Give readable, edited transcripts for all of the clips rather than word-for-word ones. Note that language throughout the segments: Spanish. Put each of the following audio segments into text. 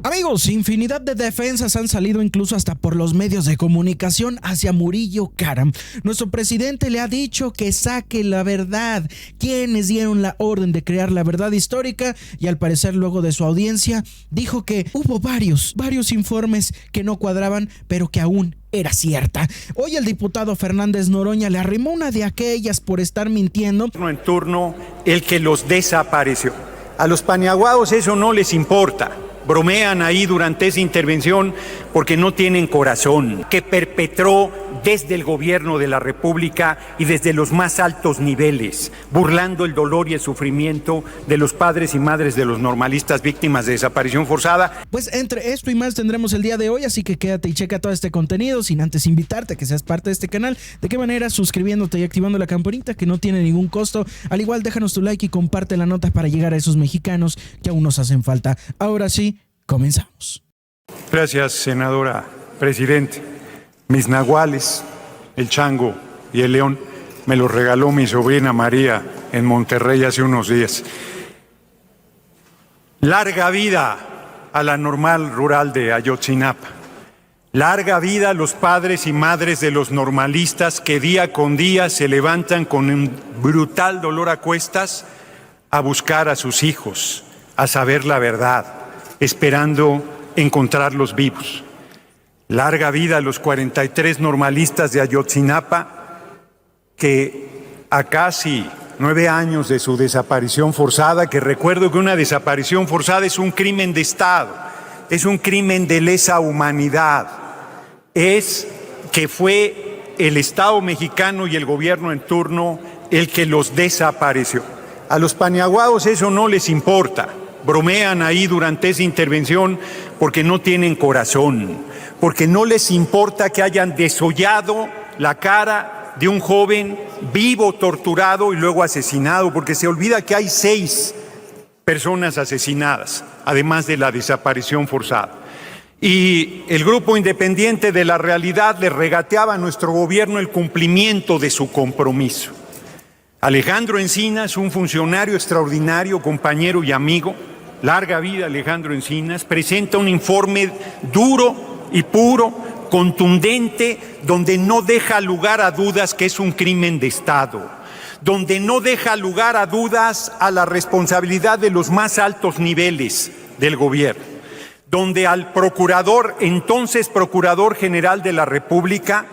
Amigos, infinidad de defensas han salido incluso hasta por los medios de comunicación hacia Murillo Karam. Nuestro presidente le ha dicho que saque la verdad, quienes dieron la orden de crear la verdad histórica, y al parecer luego de su audiencia dijo que hubo varios informes que no cuadraban, pero que aún era cierta. Hoy el diputado Fernández Noroña le arrimó una de aquellas por estar mintiendo. En turno, el que los desapareció. A los paniaguados eso no les importa. Bromean ahí durante esa intervención porque no tienen corazón, que perpetró desde el gobierno de la República y desde los más altos niveles, burlando el dolor y el sufrimiento de los padres y madres de los normalistas víctimas de desaparición forzada. Pues entre esto y más tendremos el día de hoy, así que quédate y checa todo este contenido, sin antes invitarte a que seas parte de este canal. ¿De qué manera? Suscribiéndote y activando la campanita, que no tiene ningún costo. Al igual, déjanos tu like y comparte la nota para llegar a esos mexicanos que aún nos hacen falta. Ahora sí, comenzamos. Gracias, senadora presidente. Mis nahuales, el chango y el león, me los regaló mi sobrina María en Monterrey hace unos días. Larga vida a la normal rural de Ayotzinapa. Larga vida a los padres y madres de los normalistas que día con día se levantan con un brutal dolor a cuestas a buscar a sus hijos, a saber la verdad, esperando encontrarlos vivos. Larga vida a los 43 normalistas de Ayotzinapa que a casi 9 años de su desaparición forzada, que recuerdo que una desaparición forzada es un crimen de Estado, es un crimen de lesa humanidad, es que fue el Estado mexicano y el gobierno en turno el que los desapareció. A los paniaguados eso no les importa. Bromean ahí durante esa intervención porque no tienen corazón, porque no les importa que hayan desollado la cara de un joven vivo, torturado y luego asesinado, porque se olvida que hay 6 personas asesinadas, además de la desaparición forzada. Y el Grupo Independiente de la Realidad le regateaba a nuestro gobierno el cumplimiento de su compromiso. Alejandro Encinas, un funcionario extraordinario, compañero y amigo, larga vida Alejandro Encinas, presenta un informe duro y puro, contundente, donde no deja lugar a dudas que es un crimen de Estado, donde no deja lugar a dudas a la responsabilidad de los más altos niveles del gobierno, donde al procurador, entonces Procurador General de la República,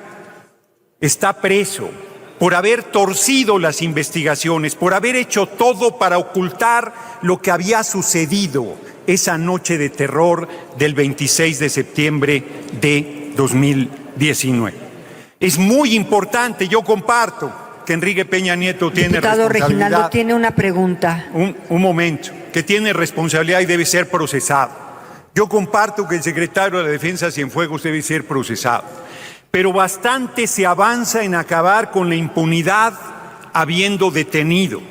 está preso por haber torcido las investigaciones, por haber hecho todo para ocultar lo que había sucedido esa noche de terror del 26 de septiembre de 2019. Es muy importante, yo comparto que Enrique Peña Nieto tiene responsabilidad. Diputado Reginaldo tiene una pregunta. Un momento, que tiene responsabilidad y debe ser procesado. Yo comparto que el secretario de la Defensa Cienfuegos debe ser procesado. Pero bastante se avanza en acabar con la impunidad habiendo detenido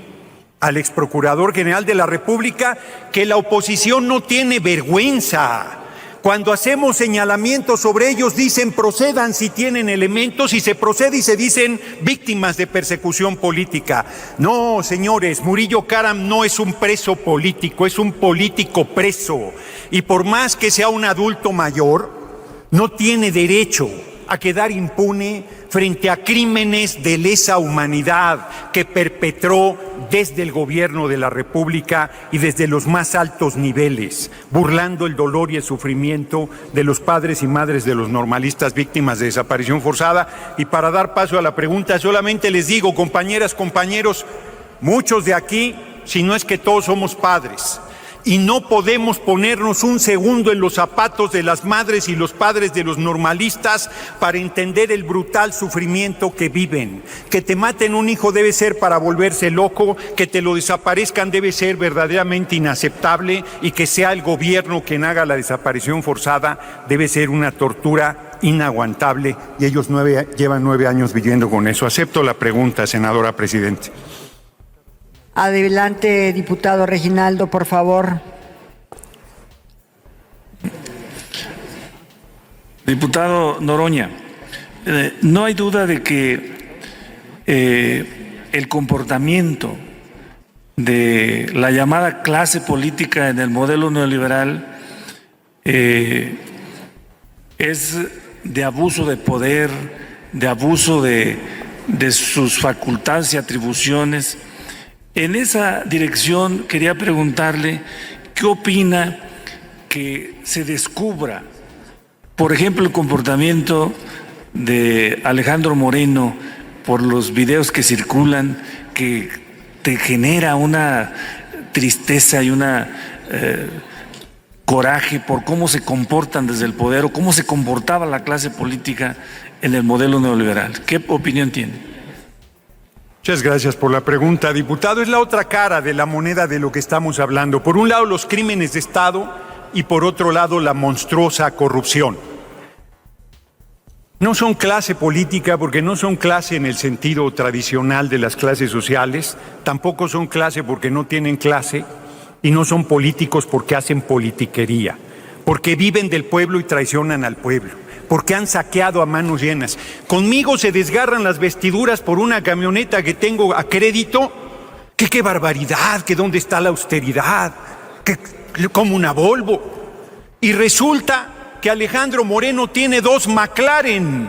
al exprocurador general de la República, que la oposición no tiene vergüenza. Cuando hacemos señalamientos sobre ellos dicen procedan si tienen elementos, y se procede y se dicen víctimas de persecución política. No, señores, Murillo Karam no es un preso político, es un político preso. Y por más que sea un adulto mayor, no tiene derecho a quedar impune frente a crímenes de lesa humanidad que perpetró desde el gobierno de la República y desde los más altos niveles, burlando el dolor y el sufrimiento de los padres y madres de los normalistas víctimas de desaparición forzada. Y para dar paso a la pregunta, solamente les digo, compañeras, compañeros, muchos de aquí, si no es que todos somos padres, y no podemos ponernos un segundo en los zapatos de las madres y los padres de los normalistas para entender el brutal sufrimiento que viven. Que te maten un hijo debe ser para volverse loco, que te lo desaparezcan debe ser verdaderamente inaceptable, y que sea el gobierno quien haga la desaparición forzada debe ser una tortura inaguantable, y ellos llevan 9 años viviendo con eso. Acepto la pregunta, senadora presidente. Adelante, diputado Reginaldo, por favor. Diputado Noroña, no hay duda de que el comportamiento de la llamada clase política en el modelo neoliberal es de abuso de poder, de abuso de sus facultades y atribuciones. En esa dirección quería preguntarle qué opina que se descubra, por ejemplo, el comportamiento de Alejandro Moreno por los videos que circulan, que te genera una tristeza y una coraje por cómo se comportan desde el poder o cómo se comportaba la clase política en el modelo neoliberal. ¿Qué opinión tiene? Muchas gracias por la pregunta, diputado. Es la otra cara de la moneda de lo que estamos hablando. Por un lado, los crímenes de Estado y por otro lado, la monstruosa corrupción. No son clase política porque no son clase en el sentido tradicional de las clases sociales, tampoco son clase porque no tienen clase y no son políticos porque hacen politiquería, porque viven del pueblo y traicionan al pueblo, porque han saqueado a manos llenas. Conmigo se desgarran las vestiduras por una camioneta que tengo a crédito, que qué barbaridad, que dónde está la austeridad, que como una Volvo. Y resulta que Alejandro Moreno tiene 2 McLaren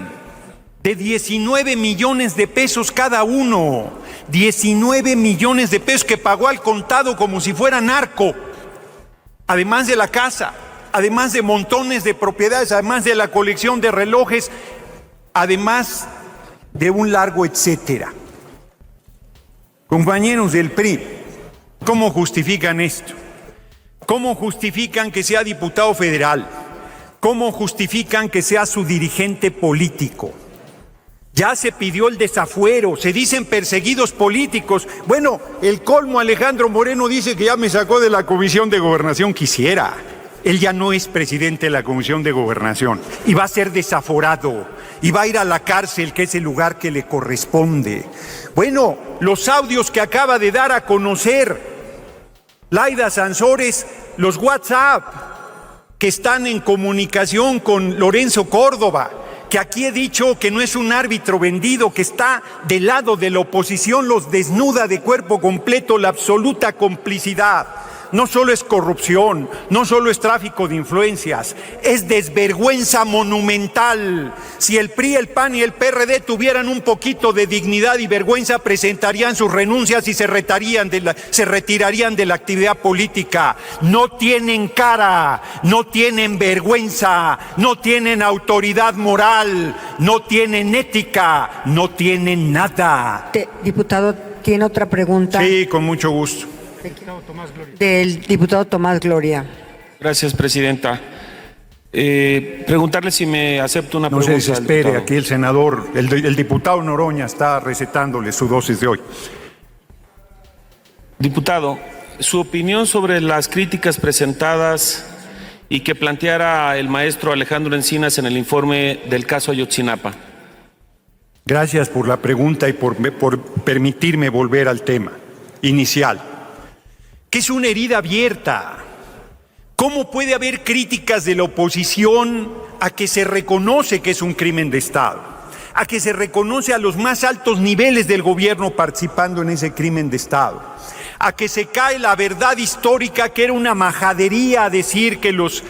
de 19 millones de pesos cada uno. 19 millones de pesos que pagó al contado como si fuera narco. Además de la casa, además de montones de propiedades, además de la colección de relojes, además de un largo etcétera. Compañeros del PRI, ¿cómo justifican esto? ¿Cómo justifican que sea diputado federal? ¿Cómo justifican que sea su dirigente político? Ya se pidió el desafuero, se dicen perseguidos políticos. Bueno, el colmo, Alejandro Moreno dice que ya me sacó de la Comisión de Gobernación. Quisiera. Él ya no es presidente de la Comisión de Gobernación y va a ser desaforado y va a ir a la cárcel, que es el lugar que le corresponde. Bueno, los audios que acaba de dar a conocer Laida Sansores, los WhatsApp que están en comunicación con Lorenzo Córdoba, que aquí he dicho que no es un árbitro vendido, que está del lado de la oposición, los desnuda de cuerpo completo, la absoluta complicidad. No solo es corrupción, no solo es tráfico de influencias, es desvergüenza monumental. Si el PRI, el PAN y el PRD tuvieran un poquito de dignidad y vergüenza, presentarían sus renuncias y se retirarían de la actividad política. No tienen cara, no tienen vergüenza, no tienen autoridad moral, no tienen ética, no tienen nada. Diputado, ¿tiene otra pregunta? Sí, con mucho gusto. Del diputado Tomás Gloria. Gracias, presidenta. Preguntarle si me acepta una pregunta. No se desespere, aquí el senador, el diputado Noroña está recetándole su dosis de hoy. Diputado, su opinión sobre las críticas presentadas y que planteara el maestro Alejandro Encinas en el informe del caso Ayotzinapa. Gracias por la pregunta y por permitirme volver al tema inicial, que es una herida abierta. ¿Cómo puede haber críticas de la oposición a que se reconoce que es un crimen de Estado, a que se reconoce a los más altos niveles del gobierno participando en ese crimen de Estado, a que se cae la verdad histórica, que era una majadería decir que los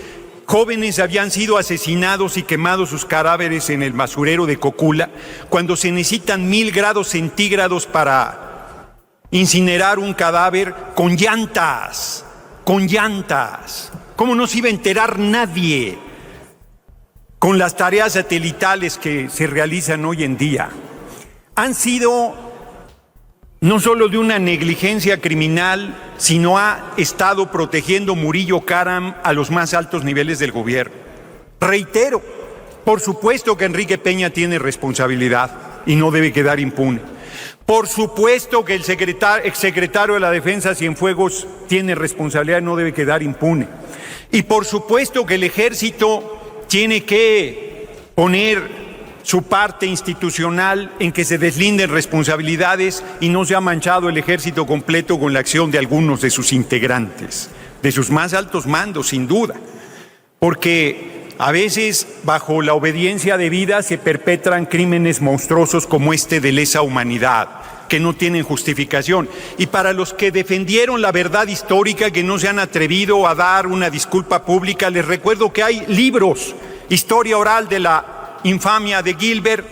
jóvenes habían sido asesinados y quemados sus cadáveres en el basurero de Cocula, cuando se necesitan 1000 grados centígrados para incinerar un cadáver con llantas, con llantas? ¿Cómo no se iba a enterar nadie con las tareas satelitales que se realizan hoy en día? Han sido no solo de una negligencia criminal, sino ha estado protegiendo Murillo Karam a los más altos niveles del gobierno. Reitero, por supuesto que Enrique Peña tiene responsabilidad y no debe quedar impune. Por supuesto que el exsecretario de la Defensa, Cienfuegos, tiene responsabilidad y no debe quedar impune. Y por supuesto que el Ejército tiene que poner su parte institucional en que se deslinden responsabilidades y no se ha manchado el Ejército completo con la acción de algunos de sus integrantes, de sus más altos mandos, sin duda. Porque a veces, bajo la obediencia debida, se perpetran crímenes monstruosos como este de lesa humanidad. que no tienen justificación. Y para los que defendieron la verdad histórica, que no se han atrevido a dar una disculpa pública, les recuerdo que hay libros, Historia Oral de la Infamia de Gilbert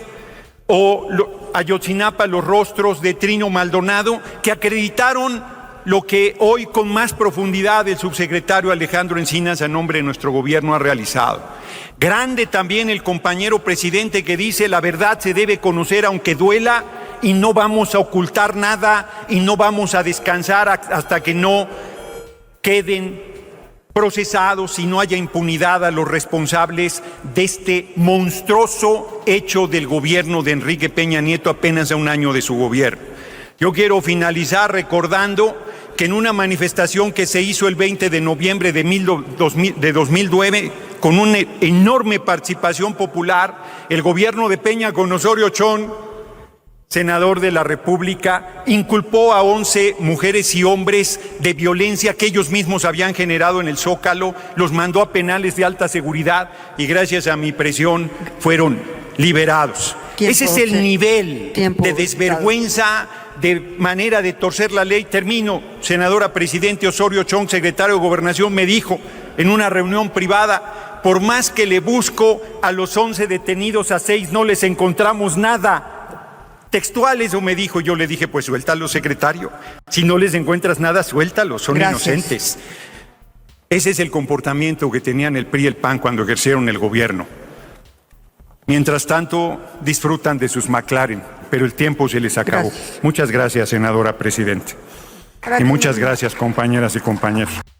o Ayotzinapa, los rostros de Trino Maldonado, que acreditaron lo que hoy con más profundidad el subsecretario Alejandro Encinas a nombre de nuestro gobierno ha realizado. Grande también el compañero presidente que dice: la verdad se debe conocer aunque duela, y no vamos a ocultar nada y no vamos a descansar hasta que no queden procesados y no haya impunidad a los responsables de este monstruoso hecho del gobierno de Enrique Peña Nieto apenas a un año de su gobierno. Yo quiero finalizar recordando que en una manifestación que se hizo el 20 de noviembre de 2009, con una enorme participación popular, el gobierno de Peña con Osorio Chong, senador de la República, inculpó a 11 mujeres y hombres de violencia que ellos mismos habían generado en el Zócalo, los mandó a penales de alta seguridad y gracias a mi presión fueron liberados. Ese es el nivel de desvergüenza, de manera de torcer la ley. Termino, senadora presidente. Osorio Chong, secretario de Gobernación, me dijo en una reunión privada: por más que le busco a los 11 detenidos, a 6 no les encontramos nada. Textuales, o me dijo. Yo le dije: pues suéltalos, secretario. Si no les encuentras nada, suéltalos, son inocentes. Ese es el comportamiento que tenían el PRI y el PAN cuando ejercieron el gobierno. Mientras tanto, disfrutan de sus McLaren, pero el tiempo se les acabó. Muchas gracias, senadora presidente. Y muchas gracias, compañeras y compañeros.